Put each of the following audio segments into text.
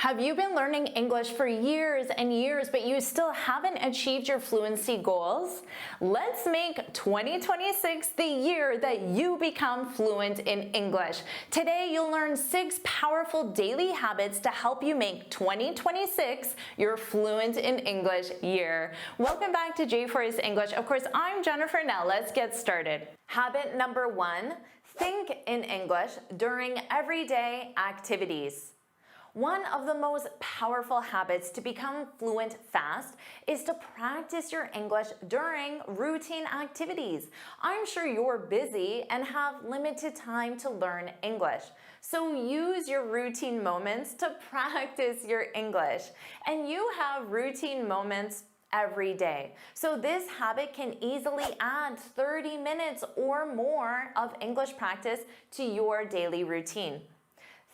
Have you been learning English for years and years, but you still haven't achieved your fluency goals? Let's make 2026 the year that you become fluent in English. Today, you'll learn 6 powerful daily habits to help you make 2026 your fluent in English year. Welcome back to JForrest English. Of course, I'm Jennifer. Now let's get started. Habit number 1, think in English during everyday activities. One of the most powerful habits to become fluent fast is to practice your English during routine activities. I'm sure you're busy and have limited time to learn English. So use your routine moments to practice your English. And you have routine moments every day. So this habit can easily add 30 minutes or more of English practice to your daily routine.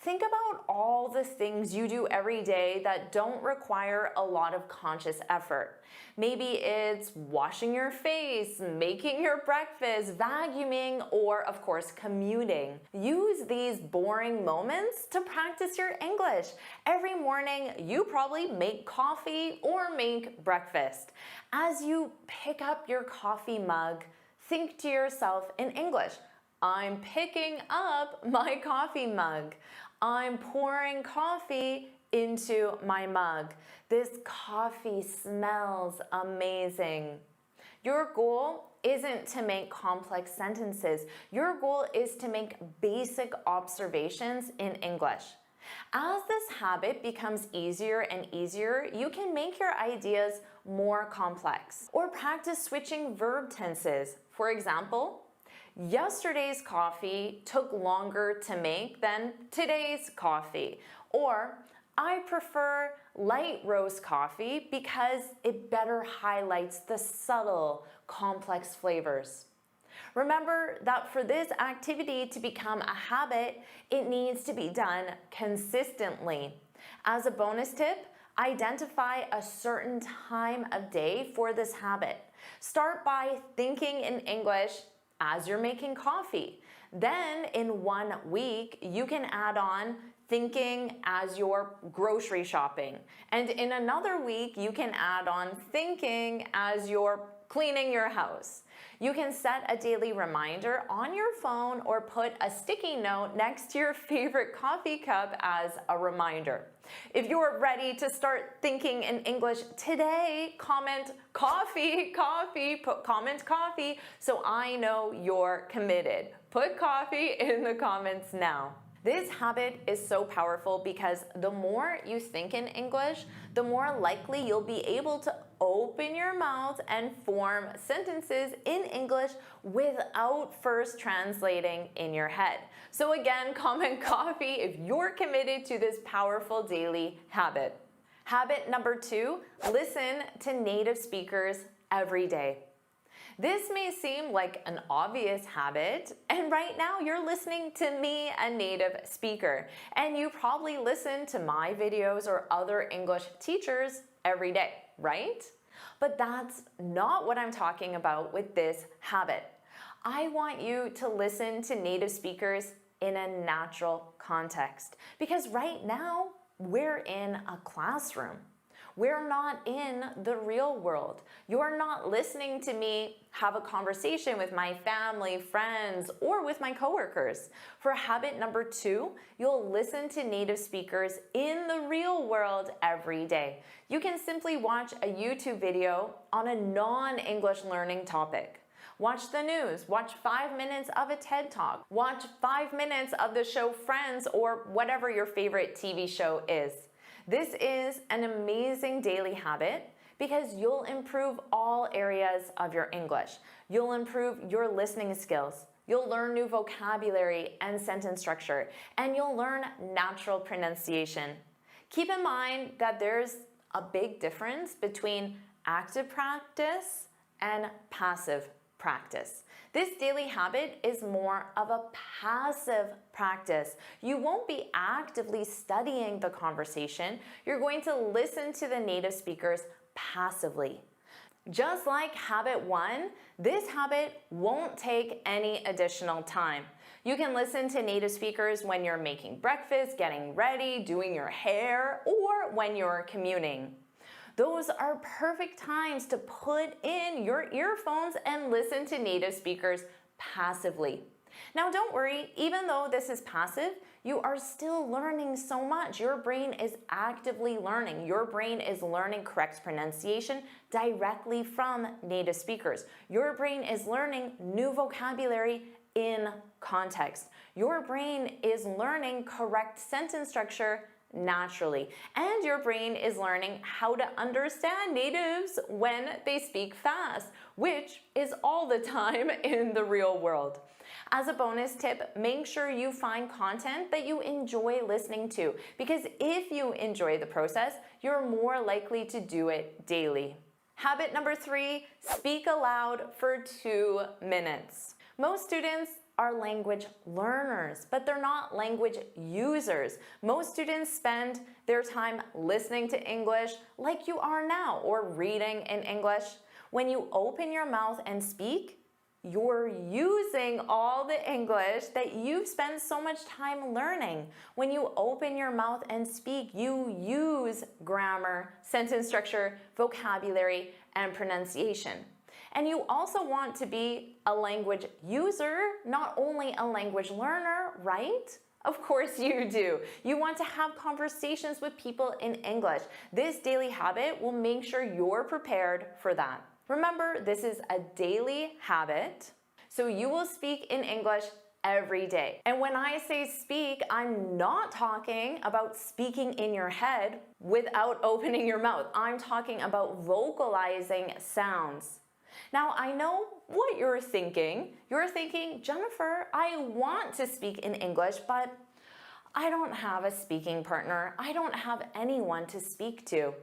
Think about all the things you do every day that don't require a lot of conscious effort. Maybe it's washing your face, making your breakfast, vacuuming, or of course commuting. Use these boring moments to practice your English. Every morning you probably make coffee or make breakfast. As you pick up your coffee mug, think to yourself in English. I'm picking up my coffee mug. I'm pouring coffee into my mug. This coffee smells amazing. Your goal isn't to make complex sentences. Your goal is to make basic observations in English. As this habit becomes easier and easier, you can make your ideas more complex. Or practice switching verb tenses. For example, yesterday's coffee took longer to make than today's coffee. Or, I prefer light roast coffee because it better highlights the subtle, complex flavors. Remember that for this activity to become a habit, it needs to be done consistently. As a bonus tip, identify a certain time of day for this habit. Start by thinking in English as you're making coffee. Then in 1 week, you can add on thinking as you're grocery shopping. And in another week, you can add on thinking as you're cleaning your house. You can set a daily reminder on your phone or put a sticky note next to your favorite coffee cup as a reminder. If you're ready to start thinking in English today, comment coffee, comment coffee, so I know you're committed. Put coffee in the comments now. This habit is so powerful because the more you think in English, the more likely you'll be able to open your mouth and form sentences in English without first translating in your head. So again, comment coffee if you're committed to this powerful daily habit. Habit number 2, listen to native speakers every day. This may seem like an obvious habit, and right now you're listening to me, a native speaker, and you probably listen to my videos or other English teachers every day, right? But that's not what I'm talking about with this habit. I want you to listen to native speakers in a natural context, because right now we're in a classroom. We're not in the real world. You're not listening to me have a conversation with my family, friends, or with my coworkers. For habit number 2, you'll listen to native speakers in the real world every day. You can simply watch a YouTube video on a non-English learning topic. Watch the news, watch 5 minutes of a TED Talk, watch 5 minutes of the show Friends or whatever your favorite TV show is. This is an amazing daily habit because you'll improve all areas of your English. You'll improve your listening skills. You'll learn new vocabulary and sentence structure, and you'll learn natural pronunciation. Keep in mind that there's a big difference between active practice and passive practice. This daily habit is more of a passive practice. You won't be actively studying the conversation. You're going to listen to the native speakers passively. Just like habit 1, this habit won't take any additional time. You can listen to native speakers when you're making breakfast, getting ready, doing your hair, or when you're commuting. Those are perfect times to put in your earphones and listen to native speakers passively. Now don't worry, even though this is passive, you are still learning so much. Your brain is actively learning. Your brain is learning correct pronunciation directly from native speakers. Your brain is learning new vocabulary in context. Your brain is learning correct sentence structure naturally. And your brain is learning how to understand natives when they speak fast, which is all the time in the real world. As a bonus tip, make sure you find content that you enjoy listening to, because if you enjoy the process, you're more likely to do it daily. Habit number 3, speak aloud for 2 minutes. Most students are language learners, but they're not language users. Most students spend their time listening to English like you are now, or reading in English. When you open your mouth and speak, you're using all the English that you've spent so much time learning. When you open your mouth and speak, you use grammar, sentence structure, vocabulary, and pronunciation. And you also want to be a language user, not only a language learner, right? Of course you do. You want to have conversations with people in English. This daily habit will make sure you're prepared for that. Remember, this is a daily habit, so you will speak in English every day. And when I say speak, I'm not talking about speaking in your head without opening your mouth. I'm talking about vocalizing sounds. Now, I know what you're thinking. You're thinking, Jennifer, I want to speak in English, but I don't have a speaking partner. I don't have anyone to speak to.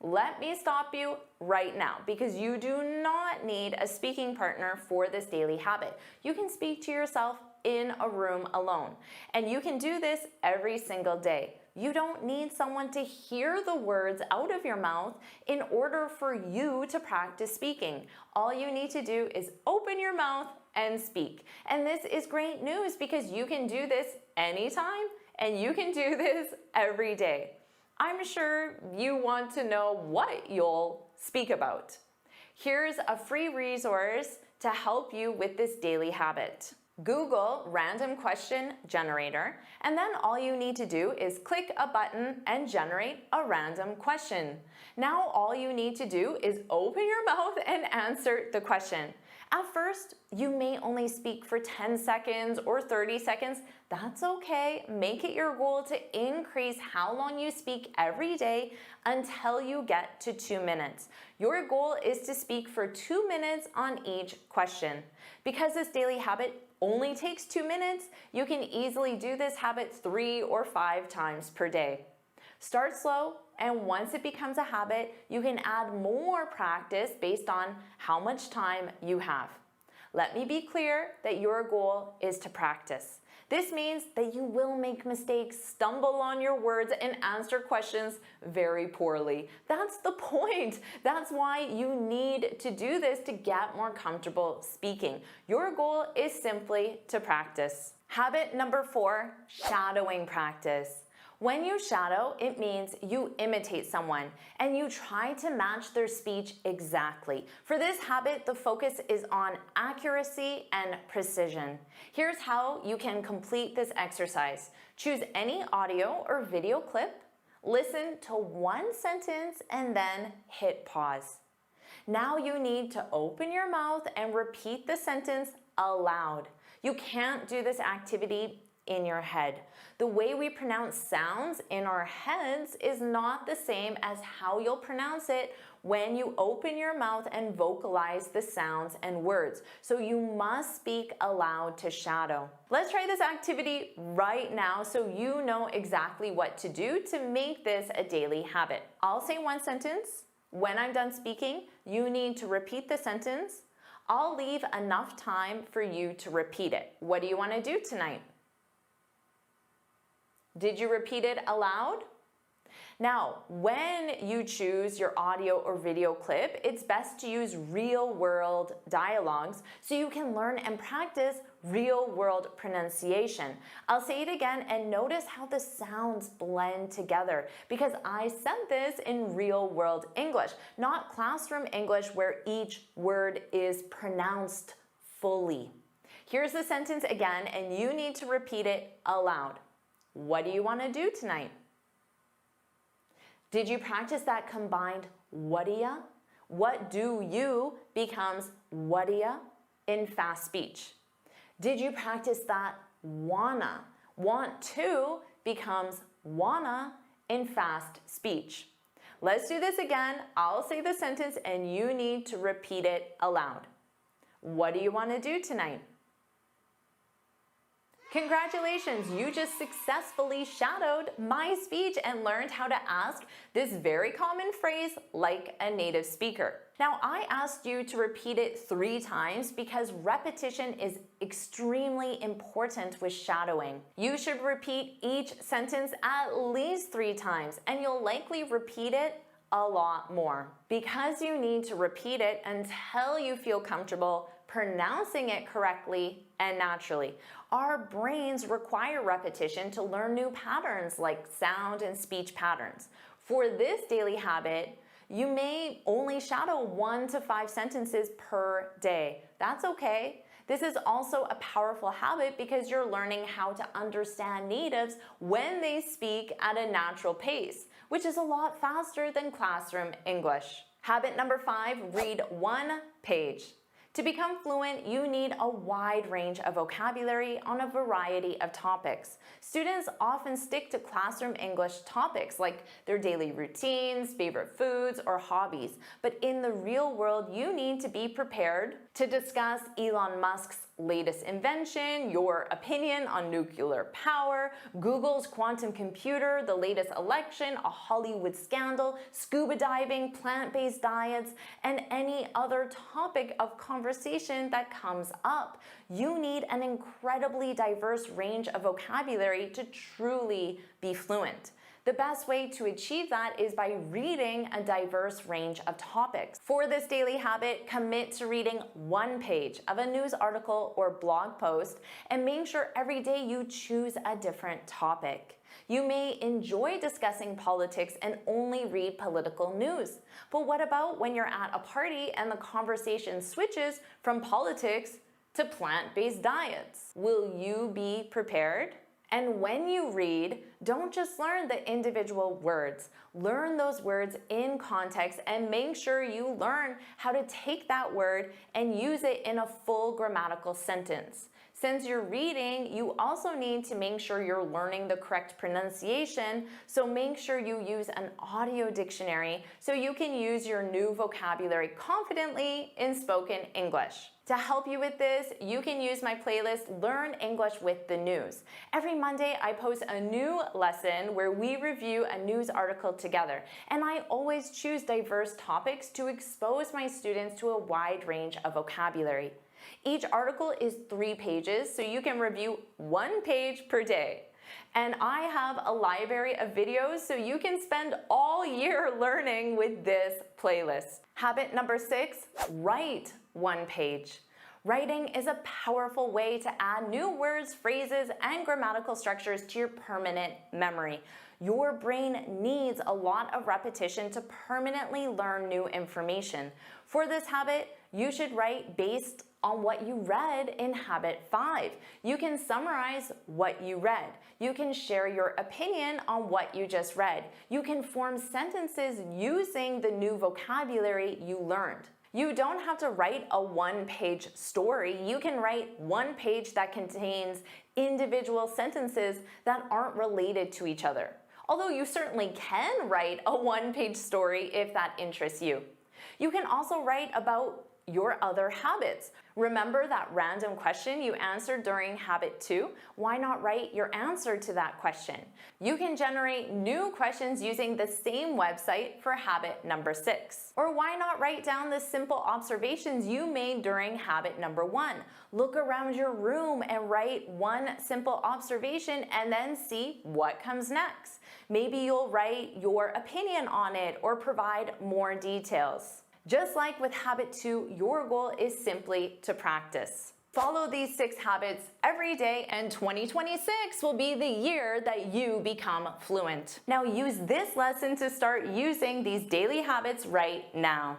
Let me stop you right now, because you do not need a speaking partner for this daily habit. You can speak to yourself in a room alone, and you can do this every single day. You don't need someone to hear the words out of your mouth in order for you to practice speaking. All you need to do is open your mouth and speak. And this is great news, because you can do this anytime, and you can do this every day. I'm sure you want to know what you'll speak about. Here's a free resource to help you with this daily habit. Google random question generator, and then all you need to do is click a button and generate a random question. Now all you need to do is open your mouth and answer the question. At first, you may only speak for 10 seconds or 30 seconds. That's okay. Make it your goal to increase how long you speak every day until you get to 2 minutes. Your goal is to speak for 2 minutes on each question. Because this daily habit only takes 2 minutes, you can easily do this habit 3 or 5 times per day. Start slow, and once it becomes a habit, you can add more practice based on how much time you have. Let me be clear that your goal is to practice. This means that you will make mistakes, stumble on your words, and answer questions very poorly. That's the point. That's why you need to do this to get more comfortable speaking. Your goal is simply to practice. Habit number 4, shadowing practice. When you shadow, it means you imitate someone and you try to match their speech exactly. For this habit, the focus is on accuracy and precision. Here's how you can complete this exercise. Choose any audio or video clip, listen to one sentence, and then hit pause. Now you need to open your mouth and repeat the sentence aloud. You can't do this activity in your head. The way we pronounce sounds in our heads is not the same as how you'll pronounce it when you open your mouth and vocalize the sounds and words. So you must speak aloud to shadow. Let's try this activity right now so you know exactly what to do to make this a daily habit. I'll say one sentence. When I'm done speaking, you need to repeat the sentence. I'll leave enough time for you to repeat it. What do you want to do tonight? Did you repeat it aloud? Now, when you choose your audio or video clip, it's best to use real-world dialogues so you can learn and practice real-world pronunciation. I'll say it again and notice how the sounds blend together because I said this in real-world English, not classroom English where each word is pronounced fully. Here's the sentence again and you need to repeat it aloud. What do you want to do tonight? Did you practice that combined what'ya? What do you becomes what'ya in fast speech. Did you practice that wanna? Want to becomes wanna in fast speech. Let's do this again. I'll say the sentence and you need to repeat it aloud. What do you want to do tonight? Congratulations, you just successfully shadowed my speech and learned how to ask this very common phrase like a native speaker. Now, I asked you to repeat it 3 times because repetition is extremely important with shadowing. You should repeat each sentence at least 3 times and you'll likely repeat it a lot more. Because you need to repeat it until you feel comfortable pronouncing it correctly and naturally. Our brains require repetition to learn new patterns like sound and speech patterns. For this daily habit, you may only shadow 1 to 5 sentences per day. That's okay. This is also a powerful habit because you're learning how to understand natives when they speak at a natural pace, which is a lot faster than classroom English. Habit number 5, read 1 page. To become fluent, you need a wide range of vocabulary on a variety of topics. Students often stick to classroom English topics like their daily routines, favorite foods, or hobbies. But in the real world, you need to be prepared to discuss Elon Musk's latest invention, your opinion on nuclear power, Google's quantum computer, the latest election, a Hollywood scandal, scuba diving, plant-based diets, and any other topic of conversation that comes up. You need an incredibly diverse range of vocabulary to truly be fluent. The best way to achieve that is by reading a diverse range of topics. For this daily habit, commit to reading 1 page of a news article or blog post and make sure every day you choose a different topic. You may enjoy discussing politics and only read political news. But what about when you're at a party and the conversation switches from politics to plant-based diets? Will you be prepared? And when you read, don't just learn the individual words. Learn those words in context and make sure you learn how to take that word and use it in a full grammatical sentence. Since you're reading, you also need to make sure you're learning the correct pronunciation, so make sure you use an audio dictionary so you can use your new vocabulary confidently in spoken English. To help you with this, you can use my playlist, Learn English with the News. Every Monday, I post a new lesson where we review a news article together, and I always choose diverse topics to expose my students to a wide range of vocabulary. Each article is 3 pages, so you can review 1 page per day. And I have a library of videos, so you can spend all year learning with this playlist. Habit number 6, write 1 page. Writing is a powerful way to add new words, phrases, and grammatical structures to your permanent memory. Your brain needs a lot of repetition to permanently learn new information. For this habit, you should write based on what you read in habit 5. You can summarize what you read. You can share your opinion on what you just read. You can form sentences using the new vocabulary you learned. You don't have to write a 1-page story. You can write 1 page that contains individual sentences that aren't related to each other. Although you certainly can write a 1-page story if that interests you. You can also write about your other habits. Remember that random question you answered during habit 2? Why not write your answer to that question? You can generate new questions using the same website for habit number 6. Or why not write down the simple observations you made during habit number 1? Look around your room and write one simple observation and then see what comes next. Maybe you'll write your opinion on it or provide more details. Just like with habit 2, your goal is simply to practice. Follow these 6 habits every day and 2026 will be the year that you become fluent. Now use this lesson to start using these daily habits right now.